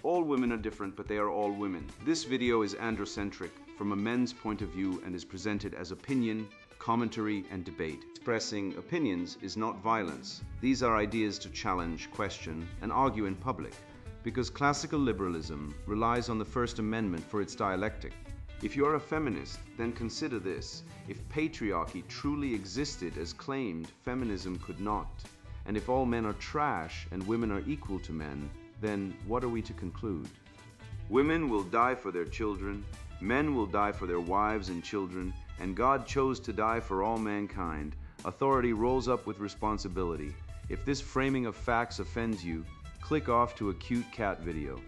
All women are different, but they are all women. This video is androcentric from a men's point of view and is presented as opinion, commentary, and debate. Expressing opinions is not violence. These are ideas to challenge, question, and argue in public, because classical liberalism relies on the First Amendment for its dialectic. If you are a feminist, then consider this. If patriarchy truly existed as claimed, feminism could not. And if all men are trash and women are equal to men, then what are we to conclude? Women will die for their children, men will die for their wives and children, and God chose to die for all mankind. Authority rolls up with responsibility. If this framing of facts offends you, click off to a cute cat video.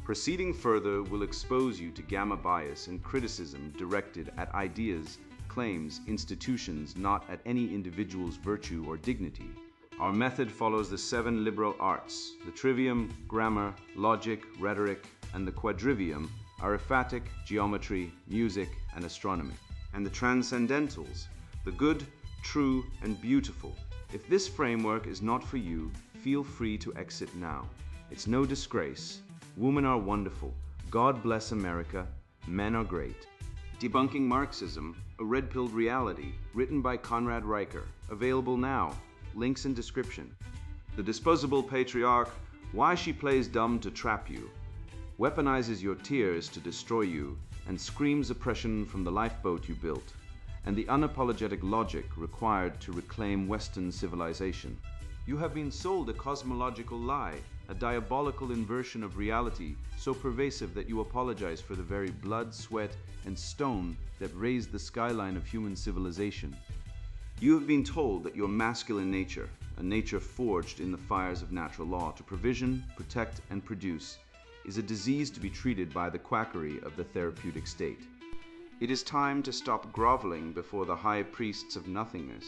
Proceeding further will expose you to gamma bias and criticism directed at ideas, claims, institutions, not at any individual's virtue or dignity. Our method follows the 7 liberal arts. The trivium, grammar, logic, rhetoric, and the quadrivium, arithmetic, geometry, music, and astronomy. And the transcendentals, the good, true, and beautiful. If this framework is not for you, feel free to exit now. It's no disgrace. Women are wonderful. God bless America. Men are great. Debunking Marxism, a red-pilled reality, written by Conrad Riker. Available now. Links in description. The disposable patriarch, why she plays dumb to trap you, weaponizes your tears to destroy you, and screams oppression from the lifeboat you built, and the unapologetic logic required to reclaim Western civilization. You have been sold a cosmological lie, a diabolical inversion of reality so pervasive that you apologize for the very blood, sweat, and stone that raised the skyline of human civilization. You have been told that your masculine nature, a nature forged in the fires of natural law to provision, protect, and produce, is a disease to be treated by the quackery of the therapeutic state. It is time to stop groveling before the high priests of nothingness.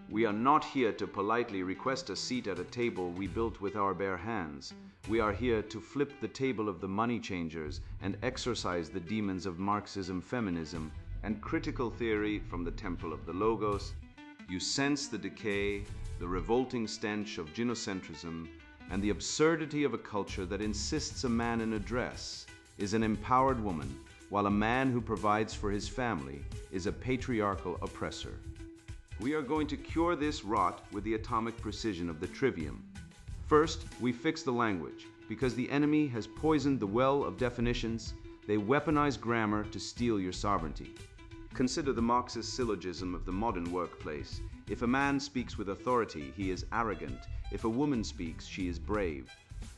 We are not here to politely request a seat at a table we built with our bare hands. We are here to flip the table of the money changers and exorcise the demons of Marxism, feminism, and critical theory from the temple of the Logos. You sense the decay, the revolting stench of gynocentrism, and the absurdity of a culture that insists a man in a dress is an empowered woman, while a man who provides for his family is a patriarchal oppressor. We are going to cure this rot with the atomic precision of the trivium. First, we fix the language. Because the enemy has poisoned the well of definitions, they weaponize grammar to steal your sovereignty. Consider the Marxist syllogism of the modern workplace. If a man speaks with authority, he is arrogant. If a woman speaks, she is brave.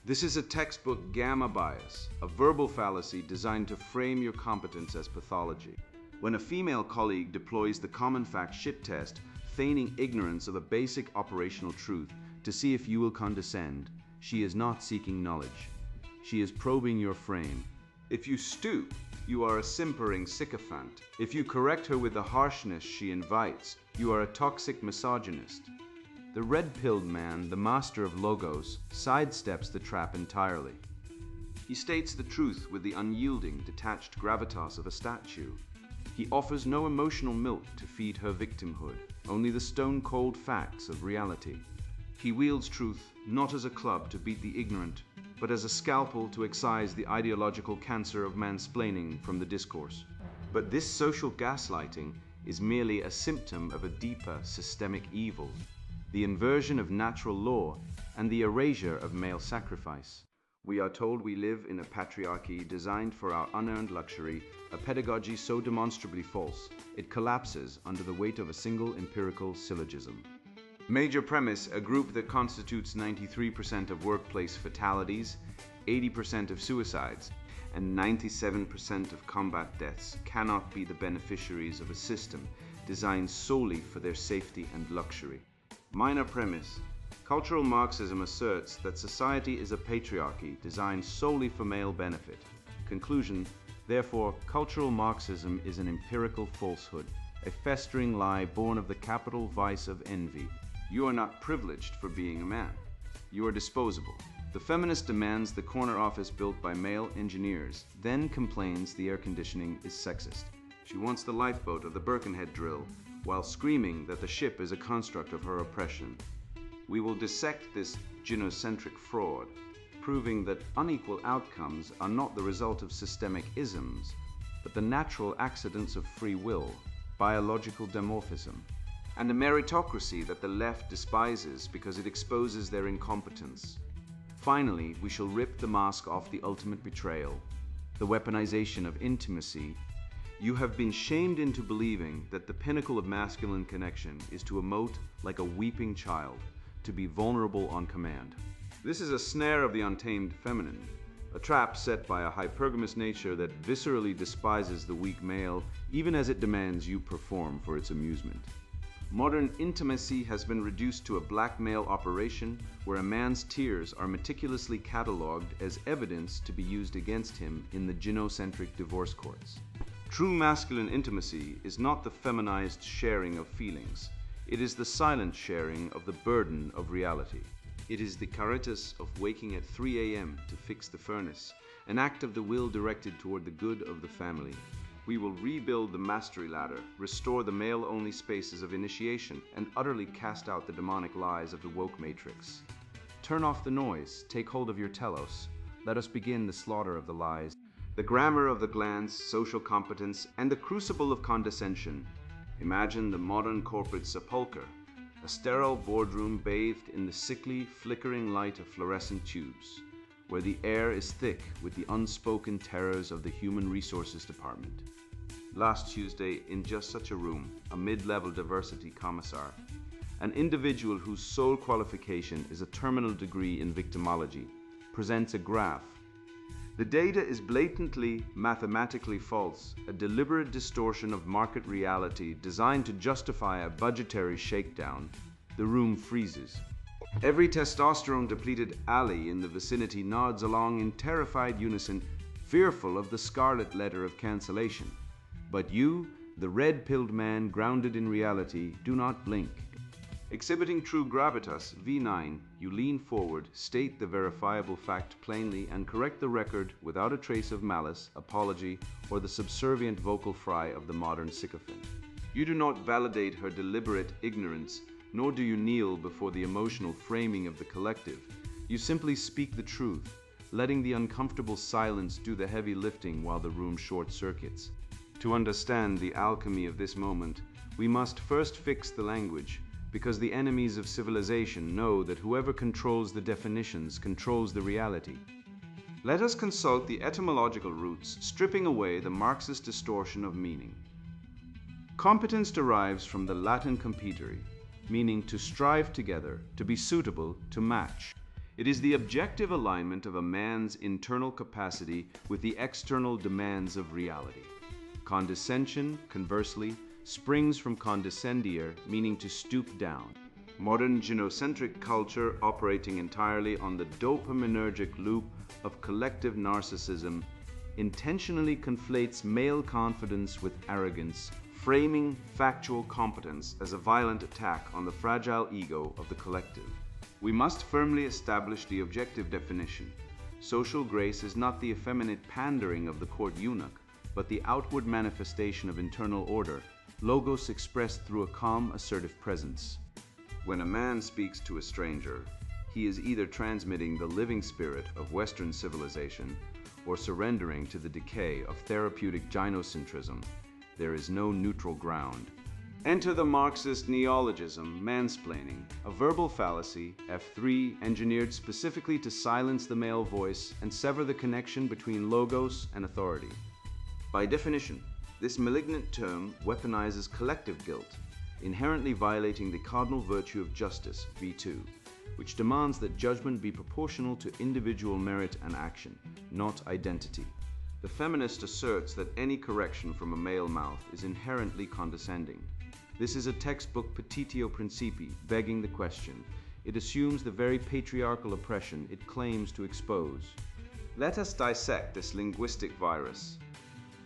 This is a textbook gamma bias, a verbal fallacy designed to frame your competence as pathology. When a female colleague deploys the common fact shit test, feigning ignorance of a basic operational truth to see if you will condescend, she is not seeking knowledge. She is probing your frame. If you stoop, you are a simpering sycophant. If you correct her with the harshness she invites, you are a toxic misogynist. The red-pilled man, the master of logos, sidesteps the trap entirely. He states the truth with the unyielding, detached gravitas of a statue. He offers no emotional milk to feed her victimhood, only the stone-cold facts of reality. He wields truth not as a club to beat the ignorant, but as a scalpel to excise the ideological cancer of mansplaining from the discourse. But this social gaslighting is merely a symptom of a deeper systemic evil, the inversion of natural law and the erasure of male sacrifice. We are told we live in a patriarchy designed for our unearned luxury, a pedagogy so demonstrably false, it collapses under the weight of a single empirical syllogism. Major premise: a group that constitutes 93% of workplace fatalities, 80% of suicides, and 97% of combat deaths cannot be the beneficiaries of a system designed solely for their safety and luxury. Minor premise: cultural Marxism asserts that society is a patriarchy designed solely for male benefit. Conclusion: therefore, cultural Marxism is an empirical falsehood, a festering lie born of the capital vice of envy. You are not privileged for being a man. You are disposable. The feminist demands the corner office built by male engineers, then complains the air conditioning is sexist. She wants the lifeboat of the Birkenhead drill, while screaming that the ship is a construct of her oppression. We will dissect this gynocentric fraud, proving that unequal outcomes are not the result of systemic isms, but the natural accidents of free will, biological dimorphism, and a meritocracy that the left despises because it exposes their incompetence. Finally, we shall rip the mask off the ultimate betrayal, the weaponization of intimacy. You have been shamed into believing that the pinnacle of masculine connection is to emote like a weeping child, to be vulnerable on command. This is a snare of the untamed feminine, a trap set by a hypergamous nature that viscerally despises the weak male even as it demands you perform for its amusement. Modern intimacy has been reduced to a blackmail operation where a man's tears are meticulously catalogued as evidence to be used against him in the gynocentric divorce courts. True masculine intimacy is not the feminized sharing of feelings. It is the silent sharing of the burden of reality. It is the caritas of waking at 3 a.m. to fix the furnace, an act of the will directed toward the good of the family. We will rebuild the mastery ladder, restore the male-only spaces of initiation, and utterly cast out the demonic lies of the woke matrix. Turn off the noise, take hold of your telos. Let us begin the slaughter of the lies. The grammar of the glands, social competence, and the crucible of condescension. Imagine the modern corporate sepulcher, a sterile boardroom bathed in the sickly, flickering light of fluorescent tubes, where the air is thick with the unspoken terrors of the human resources department. Last Tuesday, in just such a room, a mid-level diversity commissar, an individual whose sole qualification is a terminal degree in victimology, presents a graph. The data is blatantly, mathematically false, a deliberate distortion of market reality designed to justify a budgetary shakedown. The room freezes. Every testosterone-depleted alley in the vicinity nods along in terrified unison, fearful of the scarlet letter of cancellation. But you, the red-pilled man grounded in reality, do not blink. Exhibiting true gravitas, V9, you lean forward, state the verifiable fact plainly, and correct the record without a trace of malice, apology, or the subservient vocal fry of the modern sycophant. You do not validate her deliberate ignorance, nor do you kneel before the emotional framing of the collective. You simply speak the truth, letting the uncomfortable silence do the heavy lifting while the room short-circuits. To understand the alchemy of this moment, we must first fix the language, because the enemies of civilization know that whoever controls the definitions controls the reality. Let us consult the etymological roots, stripping away the Marxist distortion of meaning. Competence derives from the Latin competere, meaning to strive together, to be suitable, to match. It is the objective alignment of a man's internal capacity with the external demands of reality. Condescension, conversely, springs from condescendiere, meaning to stoop down. Modern gynocentric culture, operating entirely on the dopaminergic loop of collective narcissism, intentionally conflates male confidence with arrogance, framing factual competence as a violent attack on the fragile ego of the collective. We must firmly establish the objective definition. Social grace is not the effeminate pandering of the court eunuch, but the outward manifestation of internal order, logos expressed through a calm, assertive presence. When a man speaks to a stranger, he is either transmitting the living spirit of Western civilization or surrendering to the decay of therapeutic gynocentrism. There is no neutral ground. Enter the Marxist neologism, mansplaining, a verbal fallacy, F3, engineered specifically to silence the male voice and sever the connection between logos and authority. By definition, this malignant term weaponizes collective guilt, inherently violating the cardinal virtue of justice, V2, which demands that judgment be proportional to individual merit and action, not identity. The feminist asserts that any correction from a male mouth is inherently condescending. This is a textbook petitio principii, begging the question. It assumes the very patriarchal oppression it claims to expose. Let us dissect this linguistic virus.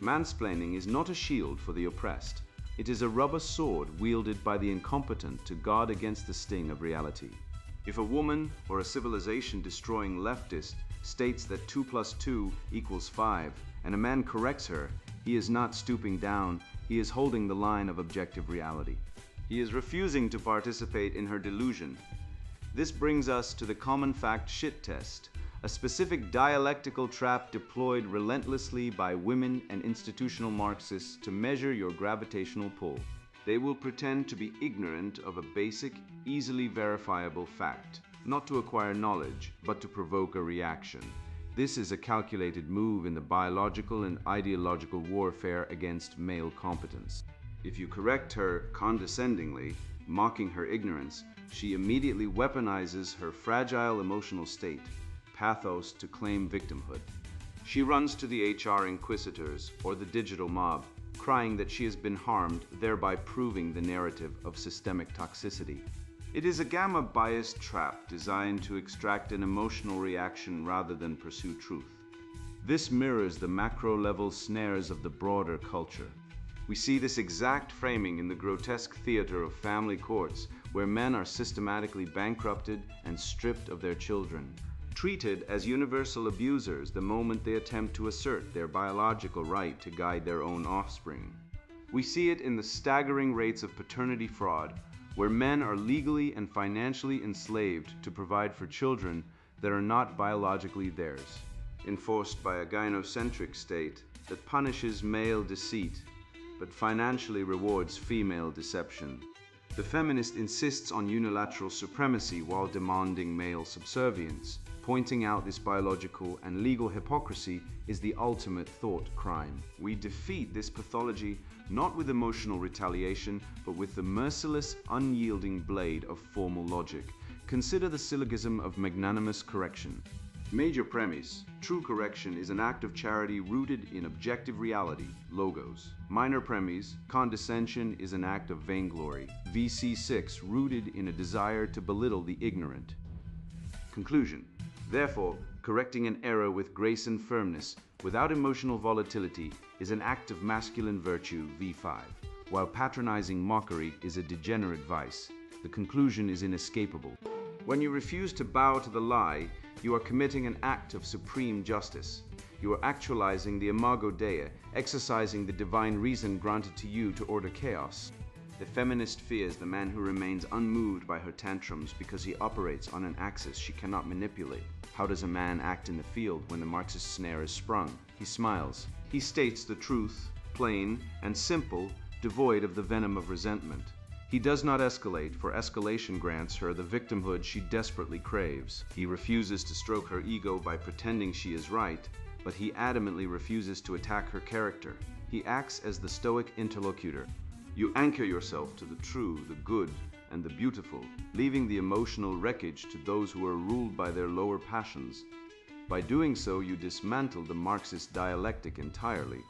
Mansplaining is not a shield for the oppressed. It is a rubber sword wielded by the incompetent to guard against the sting of reality. If a woman or a civilization-destroying leftist states that 2 + 2 = 5, and a man corrects her, he is not stooping down, he is holding the line of objective reality. He is refusing to participate in her delusion. This brings us to the common fact shit test, a specific dialectical trap deployed relentlessly by women and institutional Marxists to measure your gravitational pull. They will pretend to be ignorant of a basic, easily verifiable fact, not to acquire knowledge, but to provoke a reaction. This is a calculated move in the biological and ideological warfare against male competence. If you correct her condescendingly, mocking her ignorance, she immediately weaponizes her fragile emotional state, pathos, to claim victimhood. She runs to the HR inquisitors or the digital mob, crying that she has been harmed, thereby proving the narrative of systemic toxicity. It is a gamma-biased trap designed to extract an emotional reaction rather than pursue truth. This mirrors the macro-level snares of the broader culture. We see this exact framing in the grotesque theater of family courts, where men are systematically bankrupted and stripped of their children, treated as universal abusers the moment they attempt to assert their biological right to guide their own offspring. We see it in the staggering rates of paternity fraud, where men are legally and financially enslaved to provide for children that are not biologically theirs, enforced by a gynocentric state that punishes male deceit but financially rewards female deception. The feminist insists on unilateral supremacy while demanding male subservience. Pointing out this biological and legal hypocrisy is the ultimate thought crime. We defeat this pathology not with emotional retaliation, but with the merciless, unyielding blade of formal logic. Consider the syllogism of magnanimous correction. Major premise: true correction is an act of charity rooted in objective reality, logos. Minor premise: condescension is an act of vainglory, VC6, rooted in a desire to belittle the ignorant. Conclusion: therefore, correcting an error with grace and firmness, without emotional volatility, is an act of masculine virtue, V5, while patronizing mockery is a degenerate vice. The conclusion is inescapable. When you refuse to bow to the lie, you are committing an act of supreme justice. You are actualizing the imago Dei, exercising the divine reason granted to you to order chaos. The feminist fears the man who remains unmoved by her tantrums because he operates on an axis she cannot manipulate. How does a man act in the field when the Marxist snare is sprung? He smiles. He states the truth, plain and simple, devoid of the venom of resentment. He does not escalate, for escalation grants her the victimhood she desperately craves. He refuses to stroke her ego by pretending she is right, but he adamantly refuses to attack her character. He acts as the stoic interlocutor. You anchor yourself to the true, the good, and the beautiful, leaving the emotional wreckage to those who are ruled by their lower passions. By doing so, you dismantle the Marxist dialectic entirely.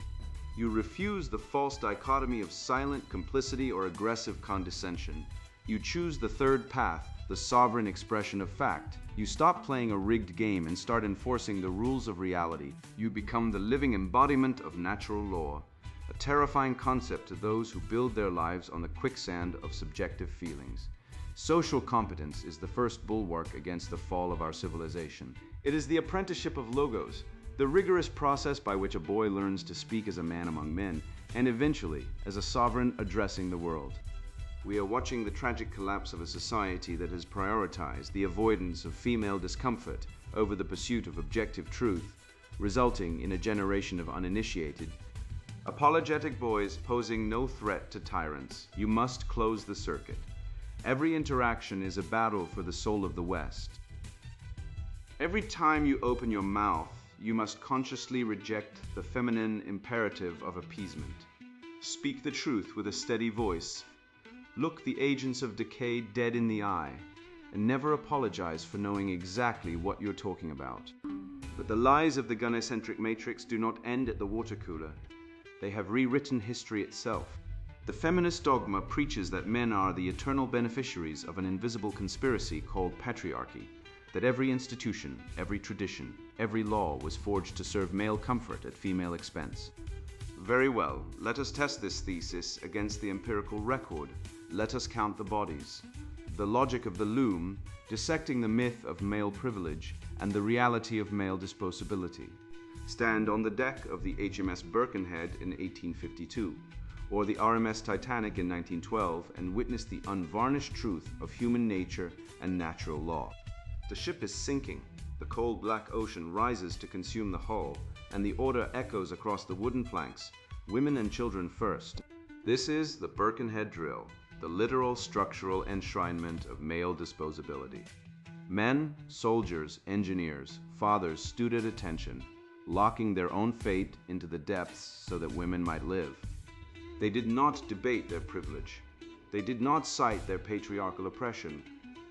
You refuse the false dichotomy of silent complicity or aggressive condescension. You choose the third path, the sovereign expression of fact. You stop playing a rigged game and start enforcing the rules of reality. You become the living embodiment of natural law, a terrifying concept to those who build their lives on the quicksand of subjective feelings. Social competence is the first bulwark against the fall of our civilization. It is the apprenticeship of logos, the rigorous process by which a boy learns to speak as a man among men, and eventually as a sovereign addressing the world. We are watching the tragic collapse of a society that has prioritized the avoidance of female discomfort over the pursuit of objective truth, resulting in a generation of uninitiated, apologetic boys posing no threat to tyrants. You must close the circuit. Every interaction is a battle for the soul of the West. Every time you open your mouth, you must consciously reject the feminine imperative of appeasement. Speak the truth with a steady voice. Look the agents of decay dead in the eye, and never apologize for knowing exactly what you're talking about. But the lies of the gynocentric matrix do not end at the water cooler. They have rewritten history itself. The feminist dogma preaches that men are the eternal beneficiaries of an invisible conspiracy called patriarchy, that every institution, every tradition, every law was forged to serve male comfort at female expense. Very well, let us test this thesis against the empirical record. Let us count the bodies. The logic of the loom, dissecting the myth of male privilege and the reality of male disposability. Stand on the deck of the HMS Birkenhead in 1852, or the RMS Titanic in 1912, and witness the unvarnished truth of human nature and natural law. The ship is sinking. The cold black ocean rises to consume the hull, and the order echoes across the wooden planks, women and children first. This is the Birkenhead drill, the literal structural enshrinement of male disposability. Men, soldiers, engineers, fathers stood at attention, locking their own fate into the depths so that women might live. They did not debate their privilege. They did not cite their patriarchal oppression.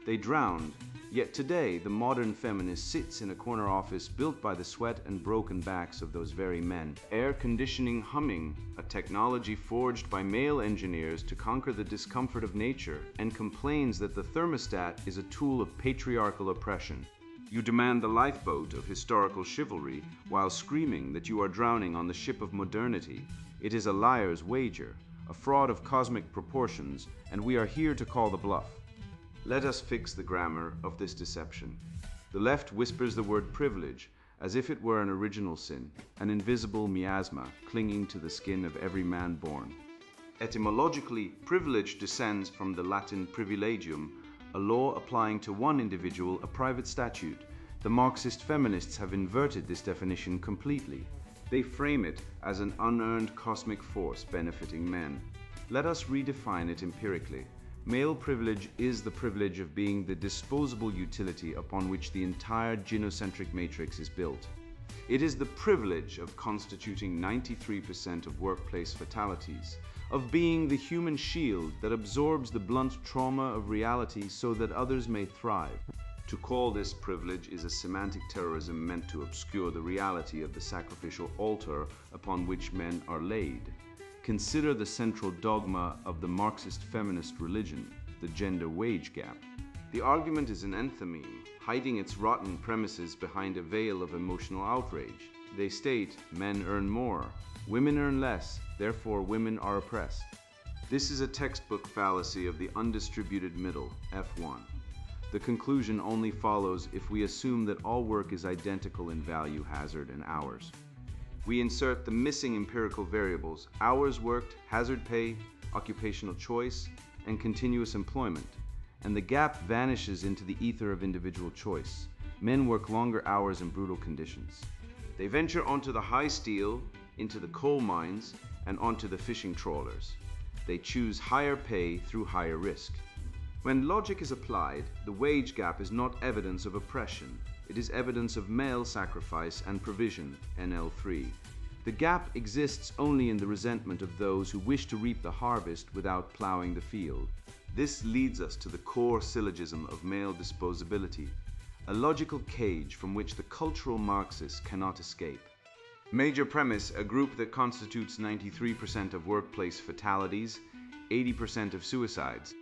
They drowned, yet today the modern feminist sits in a corner office built by the sweat and broken backs of those very men. Air conditioning humming, a technology forged by male engineers to conquer the discomfort of nature, and complains that the thermostat is a tool of patriarchal oppression. You demand the lifeboat of historical chivalry while screaming that you are drowning on the ship of modernity. It is a liar's wager, a fraud of cosmic proportions, and we are here to call the bluff. Let us fix the grammar of this deception. The left whispers the word privilege as if it were an original sin, an invisible miasma clinging to the skin of every man born. Etymologically, privilege descends from the Latin privilegium, a law applying to one individual, a private statute. The Marxist feminists have inverted this definition completely. They frame it as an unearned cosmic force benefiting men. Let us redefine it empirically. Male privilege is the privilege of being the disposable utility upon which the entire gynocentric matrix is built. It is the privilege of constituting 93% of workplace fatalities, of being the human shield that absorbs the blunt trauma of reality so that others may thrive. To call this privilege is a semantic terrorism meant to obscure the reality of the sacrificial altar upon which men are laid. Consider the central dogma of the Marxist feminist religion, the gender wage gap. The argument is an enthymeme, hiding its rotten premises behind a veil of emotional outrage. They state, men earn more, women earn less, therefore women are oppressed. This is a textbook fallacy of the undistributed middle, F1. The conclusion only follows if we assume that all work is identical in value, hazard, and hours. We insert the missing empirical variables: hours worked, hazard pay, occupational choice, and continuous employment, and the gap vanishes into the ether of individual choice. Men work longer hours in brutal conditions. They venture onto the high steel, into the coal mines, and onto the fishing trawlers. They choose higher pay through higher risk. When logic is applied, the wage gap is not evidence of oppression. It is evidence of male sacrifice and provision, NL3. The gap exists only in the resentment of those who wish to reap the harvest without plowing the field. This leads us to the core syllogism of male disposability, a logical cage from which the cultural Marxists cannot escape. Major premise: a group that constitutes 93% of workplace fatalities, 80% of suicides,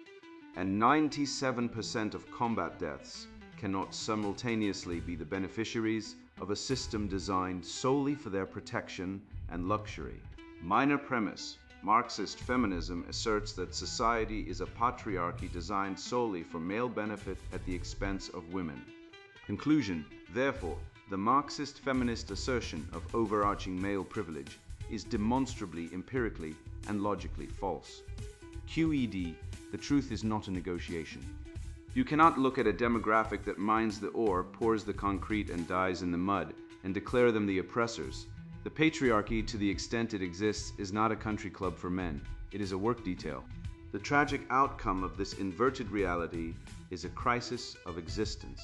and 97% of combat deaths cannot simultaneously be the beneficiaries of a system designed solely for their protection and luxury. Minor premise: Marxist feminism asserts that society is a patriarchy designed solely for male benefit at the expense of women. Conclusion: therefore, the Marxist feminist assertion of overarching male privilege is demonstrably, empirically, and logically false. QED: the truth is not a negotiation. You cannot look at a demographic that mines the ore, pours the concrete, and dies in the mud, and declare them the oppressors. The patriarchy, to the extent it exists, is not a country club for men. It is a work detail. The tragic outcome of this inverted reality is a crisis of existence.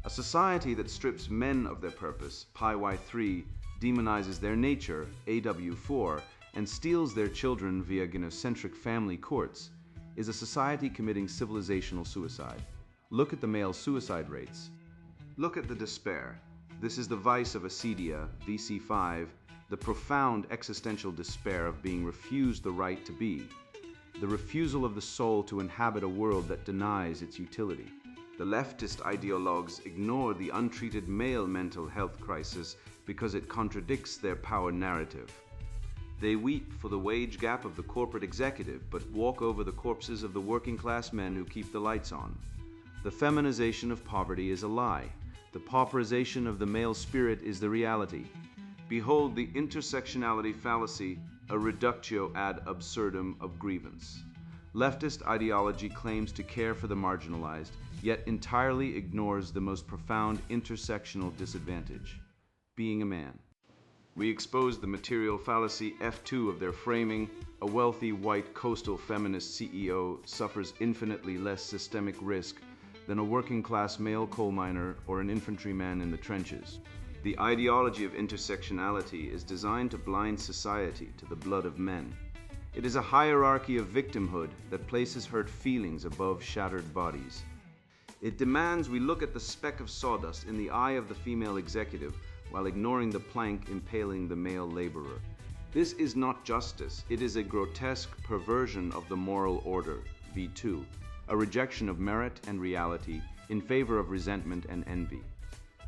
A society that strips men of their purpose, pi y3, demonizes their nature, AW4, and steals their children via gynocentric family courts, is a society committing civilizational suicide. Look at the male suicide rates. Look at the despair. This is the vice of acedia, VC5, the profound existential despair of being refused the right to be, the refusal of the soul to inhabit a world that denies its utility. The leftist ideologues ignore the untreated male mental health crisis because it contradicts their power narrative. They weep for the wage gap of the corporate executive, but walk over the corpses of the working class men who keep the lights on. The feminization of poverty is a lie. The pauperization of the male spirit is the reality. Behold the intersectionality fallacy, a reductio ad absurdum of grievance. Leftist ideology claims to care for the marginalized, yet entirely ignores the most profound intersectional disadvantage: being a man. We expose the material fallacy F2 of their framing. A wealthy white coastal feminist CEO suffers infinitely less systemic risk than a working-class male coal miner or an infantryman in the trenches. The ideology of intersectionality is designed to blind society to the blood of men. It is a hierarchy of victimhood that places hurt feelings above shattered bodies. It demands we look at the speck of sawdust in the eye of the female executive while ignoring the plank impaling the male laborer. This is not justice, it is a grotesque perversion of the moral order, V2, a rejection of merit and reality in favor of resentment and envy.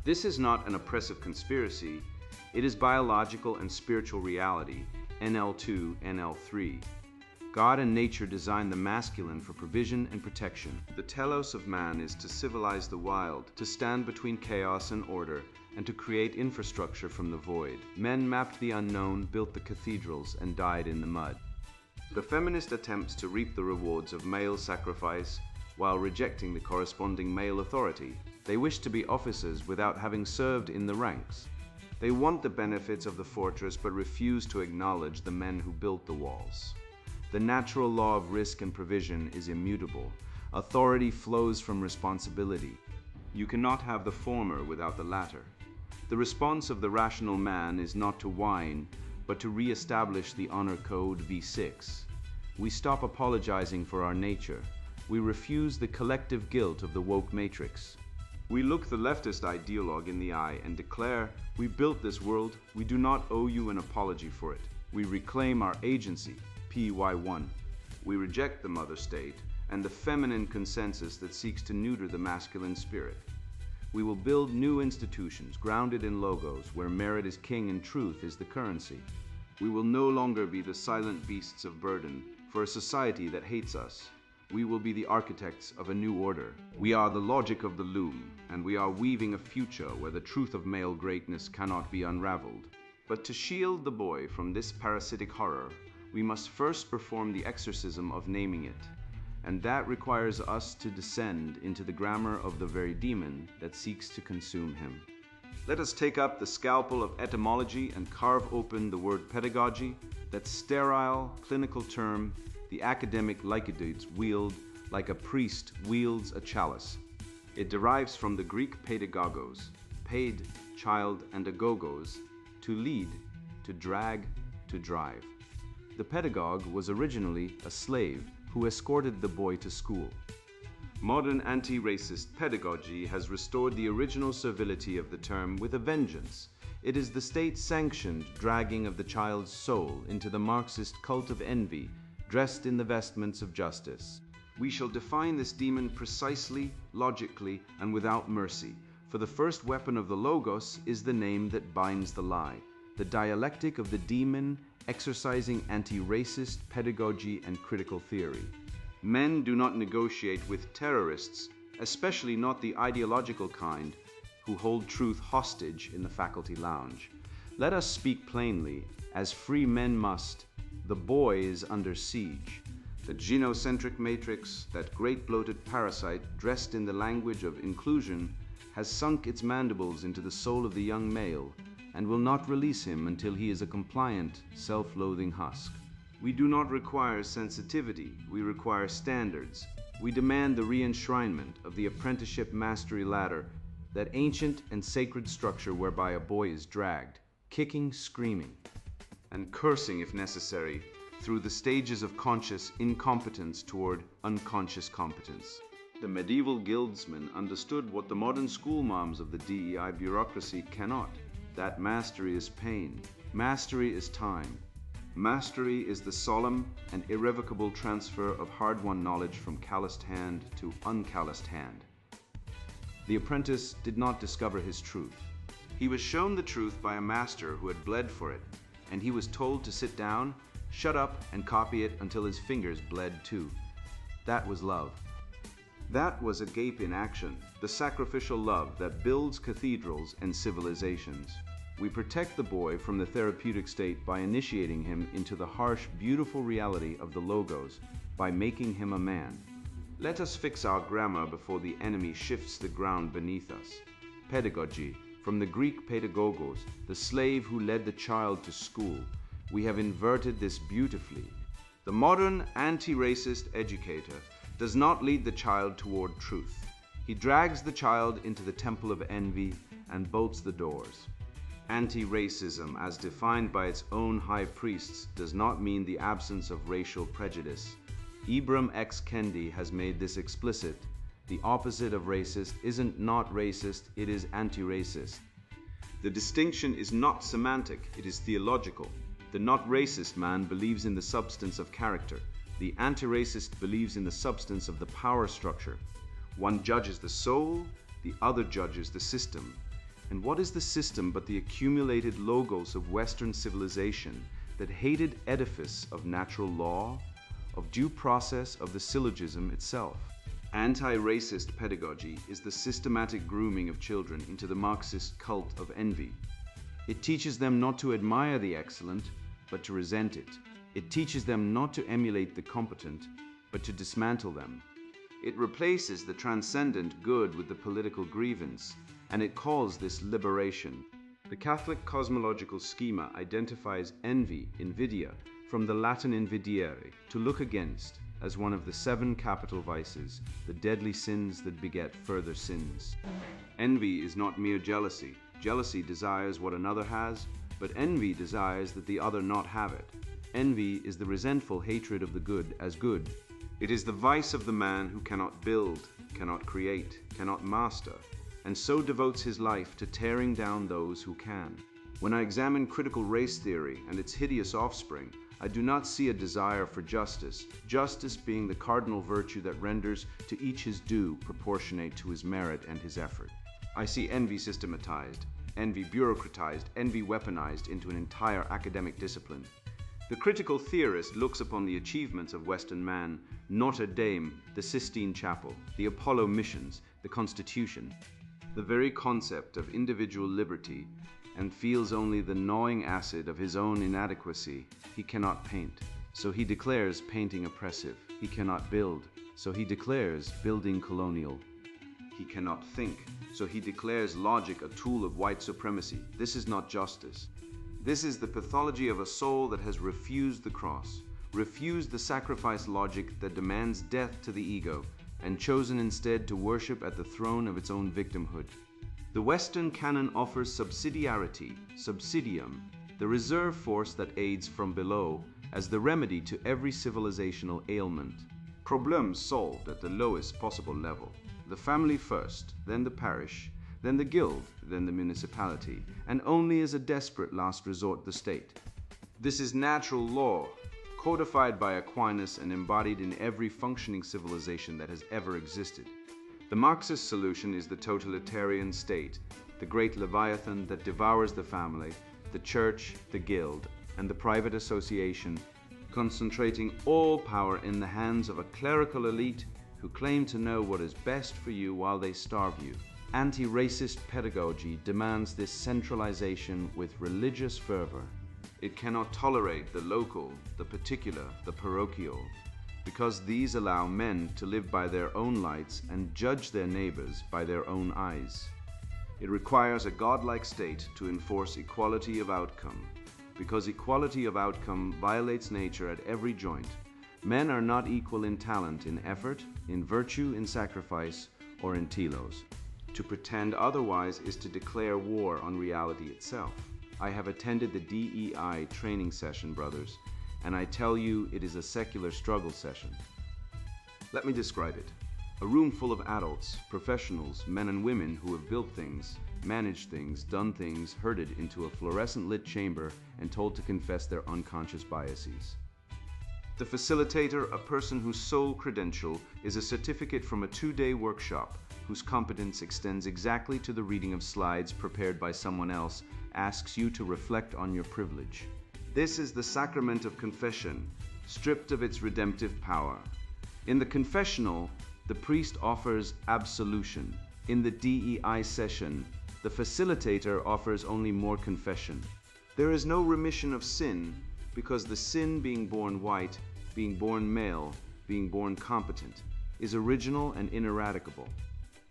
This is not an oppressive conspiracy, it is biological and spiritual reality, NL2, NL3. God and nature designed the masculine for provision and protection. The telos of man is to civilize the wild, to stand between chaos and order, and to create infrastructure from the void. Men mapped the unknown, built the cathedrals, and died in the mud. The feminist attempts to reap the rewards of male sacrifice while rejecting the corresponding male authority. They wish to be officers without having served in the ranks. They want the benefits of the fortress but refuse to acknowledge the men who built the walls. The natural law of risk and provision is immutable. Authority flows from responsibility. You cannot have the former without the latter. The response of the rational man is not to whine, but to re-establish the honor code V6. We stop apologizing for our nature. We refuse the collective guilt of the woke matrix. We look the leftist ideologue in the eye and declare, we built this world, we do not owe you an apology for it. We reclaim our agency, PY1. We reject the mother state and the feminine consensus that seeks to neuter the masculine spirit. We will build new institutions grounded in logos where merit is king and truth is the currency. We will no longer be the silent beasts of burden for a society that hates us. We will be the architects of a new order. We are the logic of the loom, and we are weaving a future where the truth of male greatness cannot be unraveled. But to shield the boy from this parasitic horror, we must first perform the exorcism of naming it. And that requires us to descend into the grammar of the very demon that seeks to consume him. Let us take up the scalpel of etymology and carve open the word pedagogy, that sterile, clinical term the academic lycidoids wield like a priest wields a chalice. It derives from the Greek pedagogos, paid, child, and agogos, to lead, to drag, to drive. The pedagogue was originally a slave who escorted the boy to school. Modern anti-racist pedagogy has restored the original servility of the term with a vengeance. It is the state-sanctioned dragging of the child's soul into the Marxist cult of envy, dressed in the vestments of justice. We shall define this demon precisely, logically, and without mercy, for the first weapon of the Logos is the name that binds the lie, the dialectic of the demon exercising anti-racist pedagogy and critical theory. Men do not negotiate with terrorists, especially not the ideological kind, who hold truth hostage in the faculty lounge. Let us speak plainly, as free men must. The boy is under siege. The genocentric matrix, that great bloated parasite dressed in the language of inclusion, has sunk its mandibles into the soul of the young male, and will not release him until he is a compliant, self-loathing husk. We do not require sensitivity, we require standards. We demand the re-enshrinement of the apprenticeship mastery ladder, that ancient and sacred structure whereby a boy is dragged, kicking, screaming, and cursing if necessary, through the stages of conscious incompetence toward unconscious competence. The medieval guildsmen understood what the modern schoolmoms of the DEI bureaucracy cannot. That mastery is pain. Mastery is time. Mastery is the solemn and irrevocable transfer of hard-won knowledge from calloused hand to uncalloused hand. The apprentice did not discover his truth. He was shown the truth by a master who had bled for it, and he was told to sit down, shut up, and copy it until his fingers bled too. That was love. That was agape in action, the sacrificial love that builds cathedrals and civilizations. We protect the boy from the therapeutic state by initiating him into the harsh, beautiful reality of the logos, by making him a man. Let us fix our grammar before the enemy shifts the ground beneath us. Pedagogy, from the Greek pedagogos, the slave who led the child to school. We have inverted this beautifully. The modern anti-racist educator does not lead the child toward truth. He drags the child into the temple of envy and bolts the doors. Anti-racism, as defined by its own high priests, does not mean the absence of racial prejudice. Ibram X. Kendi has made this explicit. The opposite of racist isn't not racist, it is anti-racist. The distinction is not semantic, it is theological. The not racist man believes in the substance of character. The anti-racist believes in the substance of the power structure. One judges the soul, the other judges the system. And what is the system but the accumulated logos of Western civilization, that hated edifice of natural law, of due process, of the syllogism itself? Anti-racist pedagogy is the systematic grooming of children into the Marxist cult of envy. It teaches them not to admire the excellent, but to resent it. It teaches them not to emulate the competent, but to dismantle them. It replaces the transcendent good with the political grievance, and it calls this liberation. The Catholic cosmological schema identifies envy, invidia, from the Latin invidiare, to look against, as one of the 7 capital vices, the deadly sins that beget further sins. Envy is not mere jealousy. Jealousy desires what another has, but envy desires that the other not have it. Envy is the resentful hatred of the good as good. It is the vice of the man who cannot build, cannot create, cannot master, and so devotes his life to tearing down those who can. When I examine critical race theory and its hideous offspring, I do not see a desire for justice, justice being the cardinal virtue that renders to each his due proportionate to his merit and his effort. I see envy systematized, envy bureaucratized, envy weaponized into an entire academic discipline. The critical theorist looks upon the achievements of Western man, Notre Dame, the Sistine Chapel, the Apollo missions, the Constitution, the very concept of individual liberty, and feels only the gnawing acid of his own inadequacy. He cannot paint, so he declares painting oppressive. He cannot build, so he declares building colonial. He cannot think, so he declares logic a tool of white supremacy. This is not justice. This is the pathology of a soul that has refused the cross, refused the sacrifice logic that demands death to the ego, and chosen instead to worship at the throne of its own victimhood. The Western canon offers subsidiarity, subsidium, the reserve force that aids from below, as the remedy to every civilizational ailment. Problems solved at the lowest possible level. The family first, then the parish, then the guild, then the municipality, and only as a desperate last resort the state. This is natural law, codified by Aquinas and embodied in every functioning civilization that has ever existed. The Marxist solution is the totalitarian state, the great leviathan that devours the family, the church, the guild, and the private association, concentrating all power in the hands of a clerical elite who claim to know what is best for you while they starve you. Anti-racist pedagogy demands this centralization with religious fervor. It cannot tolerate the local, the particular, the parochial, because these allow men to live by their own lights and judge their neighbors by their own eyes. It requires a godlike state to enforce equality of outcome, because equality of outcome violates nature at every joint. Men are not equal in talent, in effort, in virtue, in sacrifice, or in telos. To pretend otherwise is to declare war on reality itself. I have attended the DEI training session, brothers, and I tell you it is a secular struggle session. Let me describe it. A room full of adults, professionals, men and women who have built things, managed things, done things, herded into a fluorescent lit chamber and told to confess their unconscious biases. The facilitator, a person whose sole credential is a certificate from a 2-day workshop, whose competence extends exactly to the reading of slides prepared by someone else, asks you to reflect on your privilege. This is the sacrament of confession, stripped of its redemptive power. In the confessional, the priest offers absolution. In the DEI session, the facilitator offers only more confession. There is no remission of sin, because the sin being born white, being born male, being born competent, is original and ineradicable.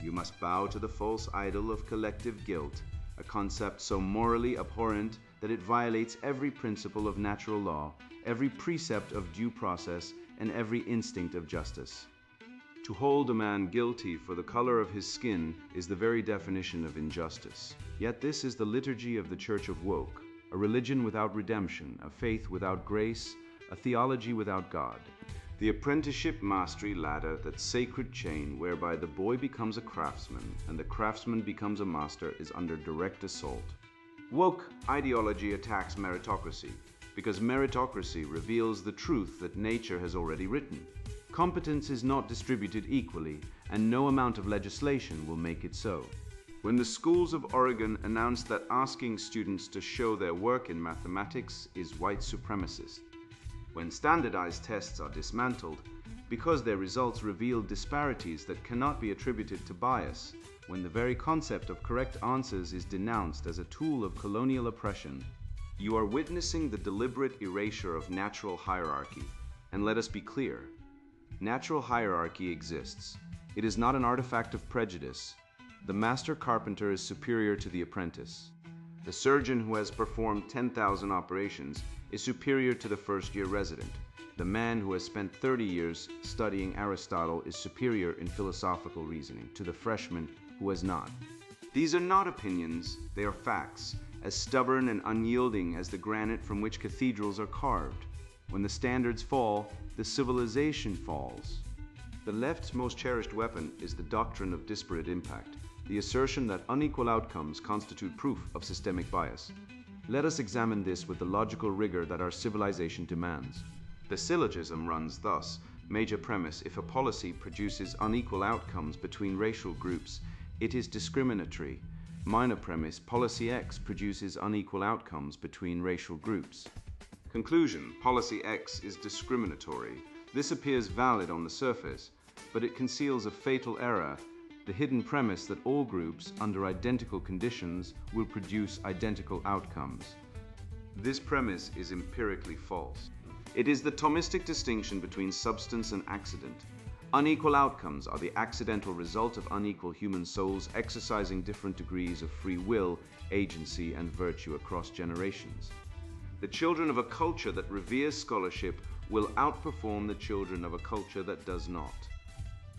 You must bow to the false idol of collective guilt, a concept so morally abhorrent that it violates every principle of natural law, every precept of due process, and every instinct of justice. To hold a man guilty for the color of his skin is the very definition of injustice. Yet this is the liturgy of the Church of Woke, a religion without redemption, a faith without grace, a theology without God. The apprenticeship mastery ladder, that sacred chain whereby the boy becomes a craftsman and the craftsman becomes a master, is under direct assault. Woke ideology attacks meritocracy, because meritocracy reveals the truth that nature has already written. Competence is not distributed equally, and no amount of legislation will make it so. When the schools of Oregon announced that asking students to show their work in mathematics is white supremacist, when standardized tests are dismantled because their results reveal disparities that cannot be attributed to bias, when the very concept of correct answers is denounced as a tool of colonial oppression, you are witnessing the deliberate erasure of natural hierarchy. And let us be clear, natural hierarchy exists. It is not an artifact of prejudice. The master carpenter is superior to the apprentice. The surgeon who has performed 10,000 operations is superior to the first-year resident. The man who has spent 30 years studying Aristotle is superior in philosophical reasoning to the freshman who has not. These are not opinions, they are facts, as stubborn and unyielding as the granite from which cathedrals are carved. When the standards fall, the civilization falls. The left's most cherished weapon is the doctrine of disparate impact, the assertion that unequal outcomes constitute proof of systemic bias. Let us examine this with the logical rigor that our civilization demands. The syllogism runs thus. Major premise: if a policy produces unequal outcomes between racial groups, it is discriminatory. Minor premise: policy X produces unequal outcomes between racial groups. Conclusion: policy X is discriminatory. This appears valid on the surface, but it conceals a fatal error, the hidden premise that all groups, under identical conditions, will produce identical outcomes. This premise is empirically false. It is the Thomistic distinction between substance and accident. Unequal outcomes are the accidental result of unequal human souls exercising different degrees of free will, agency, and virtue across generations. The children of a culture that reveres scholarship will outperform the children of a culture that does not.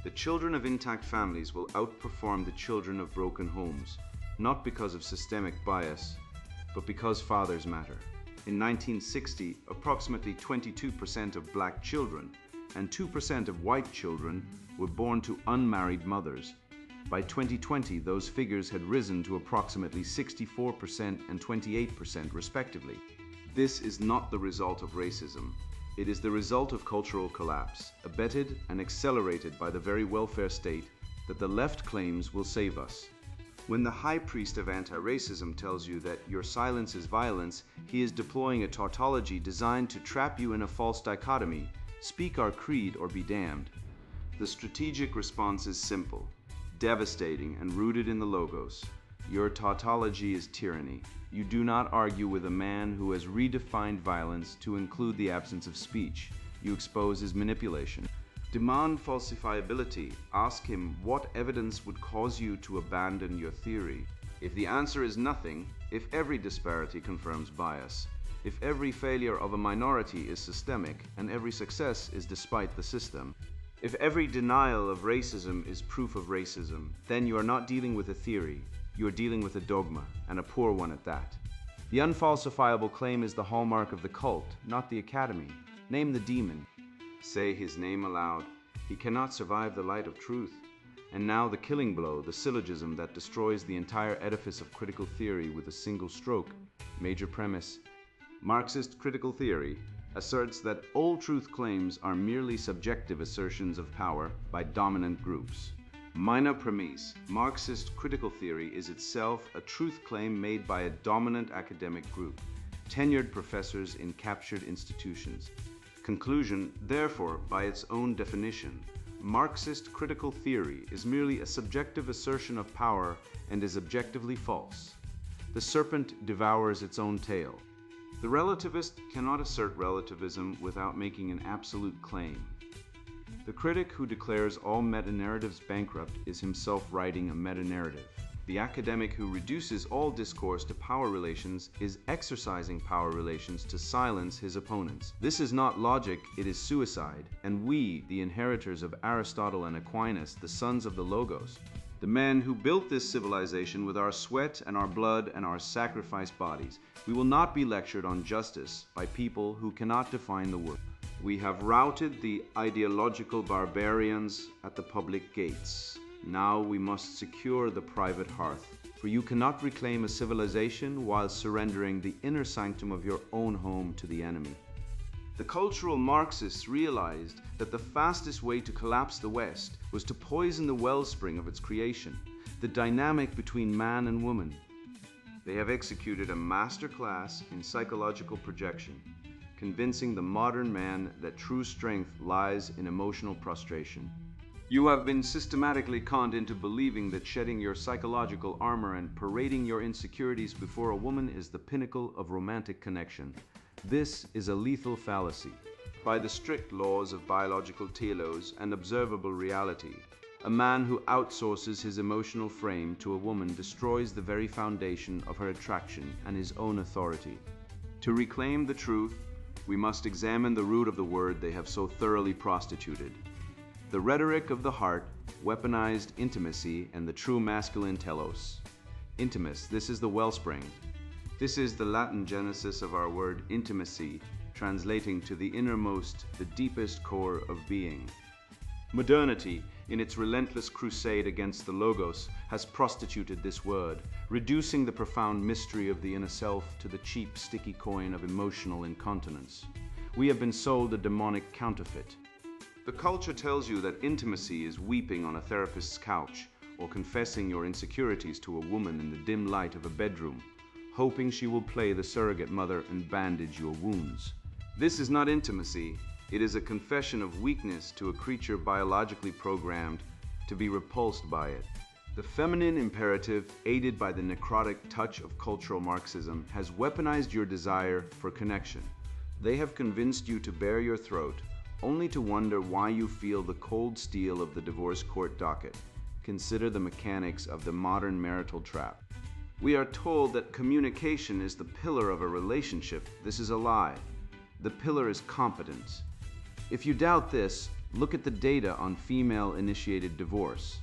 The children of intact families will outperform the children of broken homes, not because of systemic bias, but because fathers matter. In 1960, approximately 22% of black children and 2% of white children were born to unmarried mothers. By 2020, those figures had risen to approximately 64% and 28% respectively. This is not the result of racism. It is the result of cultural collapse, abetted and accelerated by the very welfare state that the left claims will save us. When the high priest of anti-racism tells you that your silence is violence, he is deploying a tautology designed to trap you in a false dichotomy: speak our creed or be damned. The strategic response is simple, devastating, and rooted in the logos. Your tautology is tyranny. You do not argue with a man who has redefined violence to include the absence of speech. You expose his manipulation. Demand falsifiability. Ask him what evidence would cause you to abandon your theory. If the answer is nothing, if every disparity confirms bias, if every failure of a minority is systemic and every success is despite the system, if every denial of racism is proof of racism, then you are not dealing with a theory. You are dealing with a dogma, and a poor one at that. The unfalsifiable claim is the hallmark of the cult, not the academy. Name the demon. Say his name aloud. He cannot survive the light of truth. And now the killing blow, the syllogism that destroys the entire edifice of critical theory with a single stroke. Major premise. Marxist critical theory asserts that all truth claims are merely subjective assertions of power by dominant groups. Minor premise. Marxist critical theory is itself a truth claim made by a dominant academic group, tenured professors in captured institutions. Conclusion. Therefore, by its own definition, Marxist critical theory is merely a subjective assertion of power and is objectively false. The serpent devours its own tail. The relativist cannot assert relativism without making an absolute claim. The critic who declares all meta-narratives bankrupt is himself writing a meta-narrative. The academic who reduces all discourse to power relations is exercising power relations to silence his opponents. This is not logic, it is suicide, and we, the inheritors of Aristotle and Aquinas, the sons of the Logos, the men who built this civilization with our sweat and our blood and our sacrificed bodies, we will not be lectured on justice by people who cannot define the word. We have routed the ideological barbarians at the public gates. Now we must secure the private hearth, for you cannot reclaim a civilization while surrendering the inner sanctum of your own home to the enemy. The cultural Marxists realized that the fastest way to collapse the West was to poison the wellspring of its creation, the dynamic between man and woman. They have executed a masterclass in psychological projection, convincing the modern man that true strength lies in emotional prostration. You have been systematically conned into believing that shedding your psychological armor and parading your insecurities before a woman is the pinnacle of romantic connection. This is a lethal fallacy. By the strict laws of biological telos and observable reality, a man who outsources his emotional frame to a woman destroys the very foundation of her attraction and his own authority. To reclaim the truth, we must examine the root of the word they have so thoroughly prostituted. The rhetoric of the heart weaponized intimacy and the true masculine telos. Intimus, this is the wellspring. This is the Latin genesis of our word intimacy, translating to the innermost, the deepest core of being. Modernity, in its relentless crusade against the Logos, has prostituted this word, reducing the profound mystery of the inner self to the cheap, sticky coin of emotional incontinence. We have been sold a demonic counterfeit. The culture tells you that intimacy is weeping on a therapist's couch or confessing your insecurities to a woman in the dim light of a bedroom, hoping she will play the surrogate mother and bandage your wounds. This is not intimacy. It is a confession of weakness to a creature biologically programmed to be repulsed by it. The feminine imperative, aided by the necrotic touch of cultural Marxism, has weaponized your desire for connection. They have convinced you to bare your throat, only to wonder why you feel the cold steel of the divorce court docket. Consider the mechanics of the modern marital trap. We are told that communication is the pillar of a relationship. This is a lie. The pillar is competence. If you doubt this, look at the data on female-initiated divorce.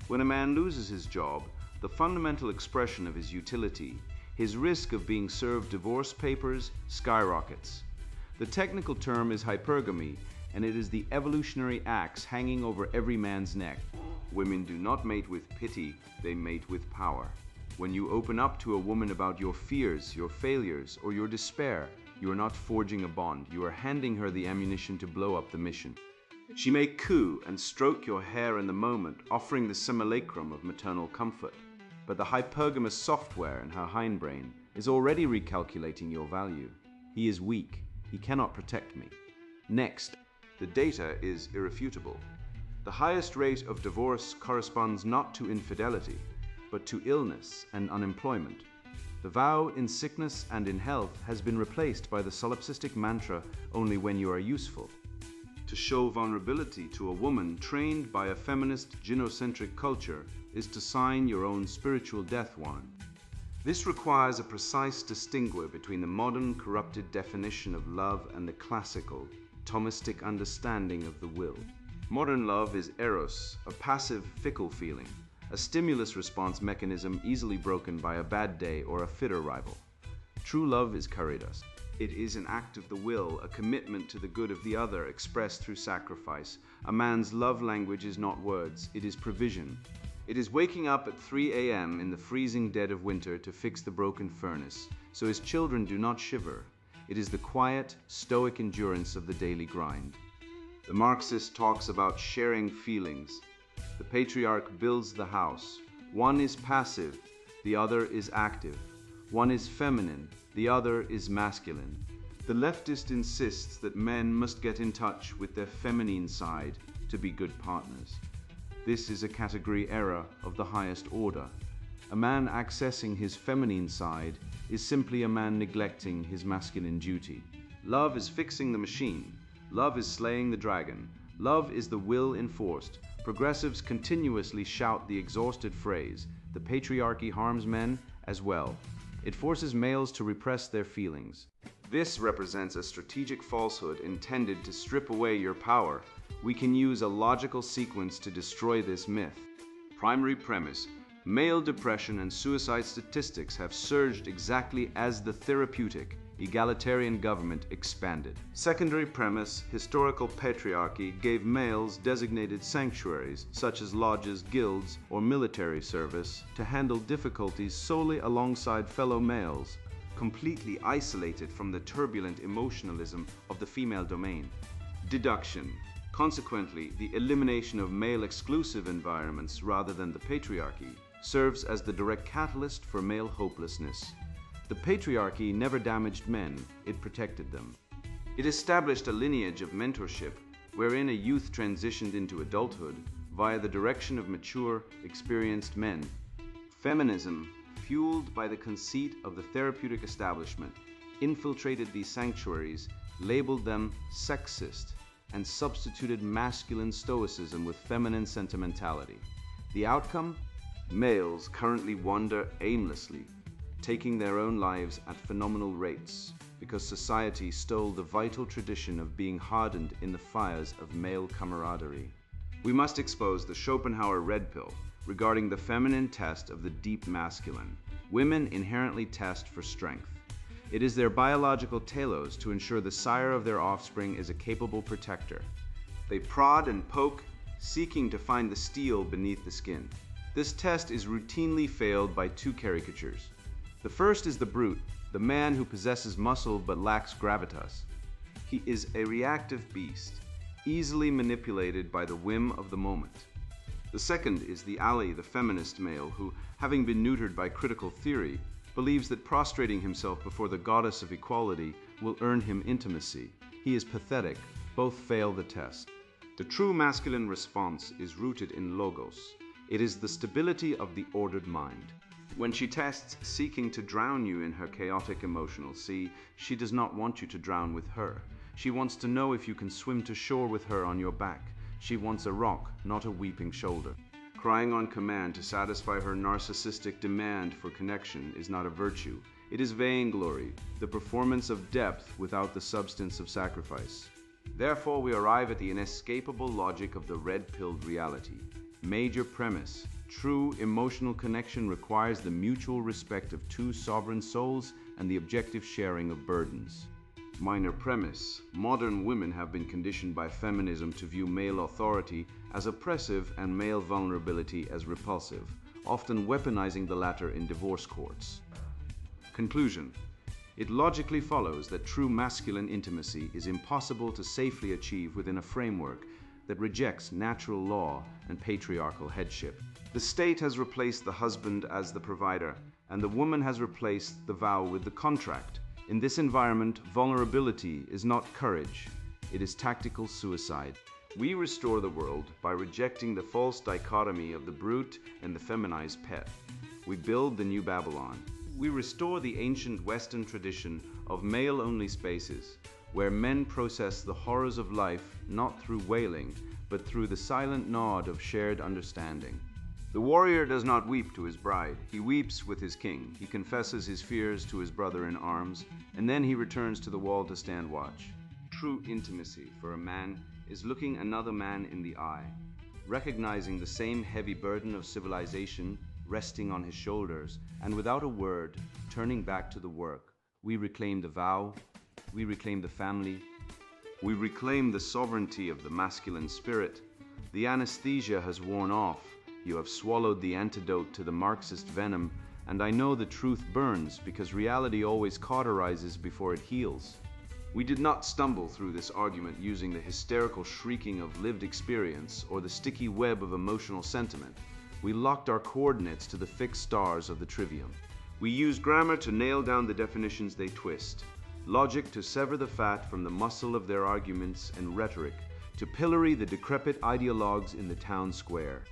When a man loses his job, the fundamental expression of his utility, his risk of being served divorce papers, skyrockets. The technical term is hypergamy, and it is the evolutionary axe hanging over every man's neck. Women do not mate with pity, they mate with power. When you open up to a woman about your fears, your failures, or your despair, you are not forging a bond, you are handing her the ammunition to blow up the mission. She may coo and stroke your hair in the moment, offering the simulacrum of maternal comfort. But the hypergamous software in her hindbrain is already recalculating your value. He is weak. He cannot protect me. Next, the data is irrefutable. The highest rate of divorce corresponds not to infidelity, but to illness and unemployment. The vow in sickness and in health has been replaced by the solipsistic mantra, only when you are useful. To show vulnerability to a woman trained by a feminist gynocentric culture is to sign your own spiritual death warrant. This requires a precise distinguish between the modern corrupted definition of love and the classical, Thomistic understanding of the will. Modern love is eros, a passive, fickle feeling, a stimulus response mechanism easily broken by a bad day or a fitter rival. True love is caritas. It is an act of the will, a commitment to the good of the other expressed through sacrifice. A man's love language is not words, it is provision. It is waking up at 3 a.m. in the freezing dead of winter to fix the broken furnace, so his children do not shiver. It is the quiet, stoic endurance of the daily grind. The Marxist talks about sharing feelings. The patriarch builds the house. One is passive, the other is active. One is feminine, the other is masculine. The leftist insists that men must get in touch with their feminine side to be good partners. This is a category error of the highest order. A man accessing his feminine side is simply a man neglecting his masculine duty. Love is fixing the machine. Love is slaying the dragon. Love is the will enforced. Progressives continuously shout the exhausted phrase, the patriarchy harms men as well. It forces males to repress their feelings. This represents a strategic falsehood intended to strip away your power. We can use a logical sequence to destroy this myth. Primary premise: male depression and suicide statistics have surged exactly as the therapeutic, egalitarian government expanded. Secondary premise: historical patriarchy gave males designated sanctuaries, such as lodges, guilds, or military service, to handle difficulties solely alongside fellow males, completely isolated from the turbulent emotionalism of the female domain. Deduction: consequently, the elimination of male-exclusive environments rather than the patriarchy serves as the direct catalyst for male hopelessness. The patriarchy never damaged men, it protected them. It established a lineage of mentorship wherein a youth transitioned into adulthood via the direction of mature, experienced men. Feminism, fueled by the conceit of the therapeutic establishment, infiltrated these sanctuaries, labeled them sexist, and substituted masculine stoicism with feminine sentimentality. The outcome? Males currently wander aimlessly, taking their own lives at phenomenal rates, because society stole the vital tradition of being hardened in the fires of male camaraderie. We must expose the Schopenhauer red pill regarding the feminine test of the deep masculine. Women inherently test for strength. It is their biological telos to ensure the sire of their offspring is a capable protector. They prod and poke, seeking to find the steel beneath the skin. This test is routinely failed by two caricatures. The first is the brute, the man who possesses muscle but lacks gravitas. He is a reactive beast, easily manipulated by the whim of the moment. The second is the ally, the feminist male, who, having been neutered by critical theory, believes that prostrating himself before the goddess of equality will earn him intimacy. He is pathetic. Both fail the test. The true masculine response is rooted in logos. It is the stability of the ordered mind. When she tests seeking to drown you in her chaotic emotional sea, she does not want you to drown with her. She wants to know if you can swim to shore with her on your back. She wants a rock, not a weeping shoulder. Crying on command to satisfy her narcissistic demand for connection is not a virtue. It is vainglory, the performance of depth without the substance of sacrifice. Therefore, we arrive at the inescapable logic of the red-pilled reality. Major premise: true emotional connection requires the mutual respect of two sovereign souls and the objective sharing of burdens. Minor premise: modern women have been conditioned by feminism to view male authority as oppressive and male vulnerability as repulsive, often weaponizing the latter in divorce courts. Conclusion: it logically follows that true masculine intimacy is impossible to safely achieve within a framework that rejects natural law and patriarchal headship. The state has replaced the husband as the provider, and the woman has replaced the vow with the contract. In this environment, vulnerability is not courage, it is tactical suicide. We restore the world by rejecting the false dichotomy of the brute and the feminized pet. We build the new Babylon. We restore the ancient Western tradition of male-only spaces, where men process the horrors of life not through wailing, but through the silent nod of shared understanding. The warrior does not weep to his bride, he weeps with his king. He confesses his fears to his brother in arms, and then he returns to the wall to stand watch. True intimacy for a man is looking another man in the eye, recognizing the same heavy burden of civilization resting on his shoulders, and without a word, turning back to the work. We reclaim the vow, we reclaim the family, we reclaim the sovereignty of the masculine spirit. The anesthesia has worn off. You have swallowed the antidote to the Marxist venom, and I know the truth burns because reality always cauterizes before it heals. We did not stumble through this argument using the hysterical shrieking of lived experience or the sticky web of emotional sentiment. We locked our coordinates to the fixed stars of the trivium. We used grammar to nail down the definitions they twist, logic to sever the fat from the muscle of their arguments, and rhetoric to pillory the decrepit ideologues in the town square.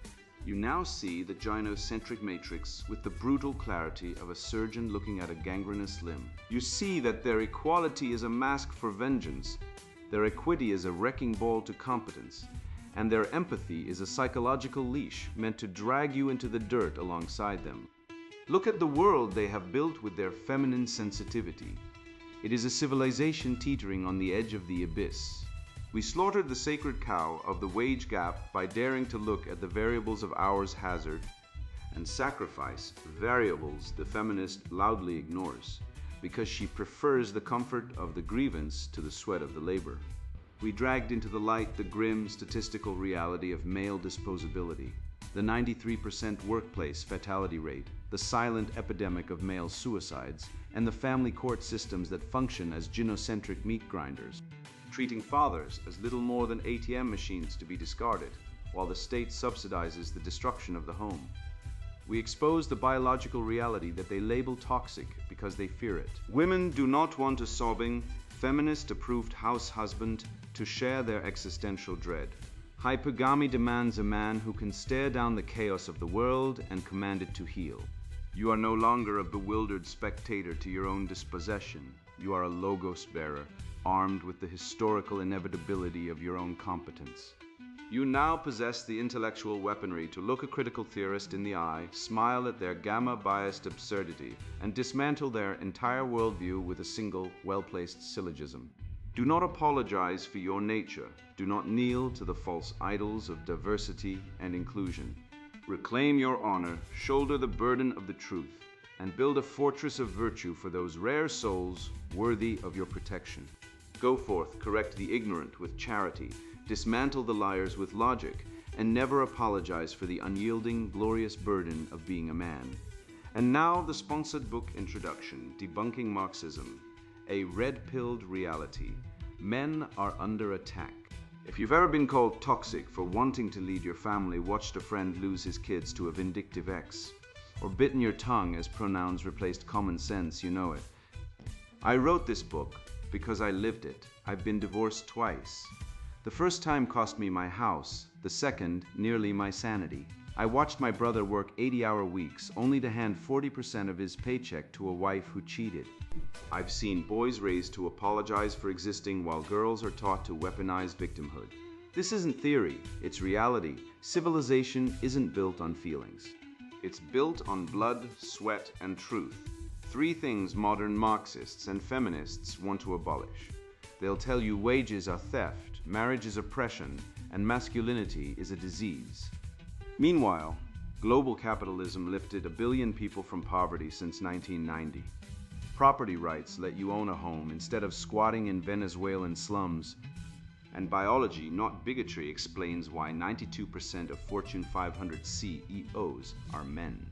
You now see the gynocentric matrix with the brutal clarity of a surgeon looking at a gangrenous limb. You see that their equality is a mask for vengeance. Their equity is a wrecking ball to competence, and their empathy is a psychological leash meant to drag you into the dirt alongside them. Look at the world they have built with their feminine sensitivity. It is a civilization teetering on the edge of the abyss. We slaughtered the sacred cow of the wage gap by daring to look at the variables of hours hazard and sacrifice variables the feminist loudly ignores because she prefers the comfort of the grievance to the sweat of the labor. We dragged into the light the grim statistical reality of male disposability, the 93% workplace fatality rate, the silent epidemic of male suicides, and the family court systems that function as gynocentric meat grinders, treating fathers as little more than ATM machines to be discarded, while the state subsidizes the destruction of the home. We expose the biological reality that they label toxic because they fear it. Women do not want a sobbing, feminist-approved house husband to share their existential dread. Hypergamy demands a man who can stare down the chaos of the world and command it to heal. You are no longer a bewildered spectator to your own dispossession. You are a logos bearer, armed with the historical inevitability of your own competence. You now possess the intellectual weaponry to look a critical theorist in the eye, smile at their gamma-biased absurdity, and dismantle their entire worldview with a single, well-placed syllogism. Do not apologize for your nature. Do not kneel to the false idols of diversity and inclusion. Reclaim your honor, shoulder the burden of the truth, and build a fortress of virtue for those rare souls worthy of your protection. Go forth, correct the ignorant with charity, dismantle the liars with logic, and never apologize for the unyielding, glorious burden of being a man. And now the sponsored book introduction, Debunking Marxism, a red-pilled reality. Men are under attack. If you've ever been called toxic for wanting to lead your family, watched a friend lose his kids to a vindictive ex, or bitten your tongue as pronouns replaced common sense, you know it. I wrote this book because I lived it. I've been divorced twice. The first time cost me my house, the second nearly my sanity. I watched my brother work 80-hour weeks only to hand 40% of his paycheck to a wife who cheated. I've seen boys raised to apologize for existing while girls are taught to weaponize victimhood. This isn't theory, it's reality. Civilization isn't built on feelings. It's built on blood, sweat, and truth. Three things modern Marxists and feminists want to abolish. They'll tell you wages are theft, marriage is oppression, and masculinity is a disease. Meanwhile, global capitalism lifted 1 billion people from poverty since 1990. Property rights let you own a home instead of squatting in Venezuelan slums. And biology, not bigotry, explains why 92% of Fortune 500 CEOs are men.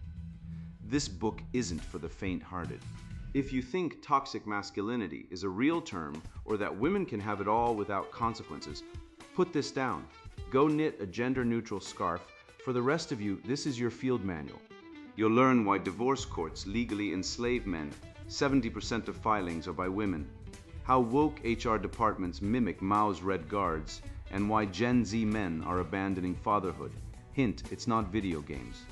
This book isn't for the faint-hearted. If you think toxic masculinity is a real term or that women can have it all without consequences, put this down. Go knit a gender-neutral scarf. For the rest of you, this is your field manual. You'll learn why divorce courts legally enslave men. 70% of filings are by women. How woke HR departments mimic Mao's Red Guards, and why Gen Z men are abandoning fatherhood. Hint, it's not video games.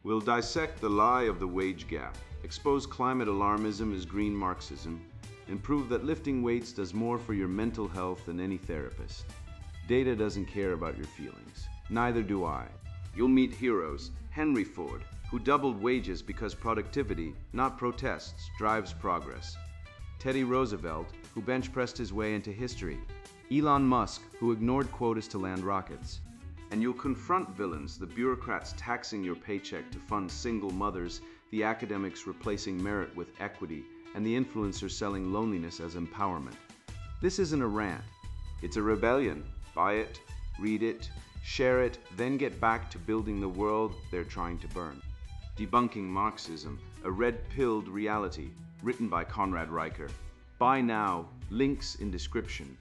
We'll dissect the lie of the wage gap, expose climate alarmism as green Marxism, and prove that lifting weights does more for your mental health than any therapist. Data doesn't care about your feelings. Neither do I. You'll meet heroes, Henry Ford, who doubled wages because productivity, not protests, drives progress. Teddy Roosevelt, who bench-pressed his way into history. Elon Musk, who ignored quotas to land rockets. And you'll confront villains, the bureaucrats taxing your paycheck to fund single mothers, the academics replacing merit with equity, and the influencers selling loneliness as empowerment. This isn't a rant. It's a rebellion. Buy it, read it, share it, then get back to building the world they're trying to burn. Debunking Marxism, a red-pilled reality, written by Conrad Riker. Buy now, links in description.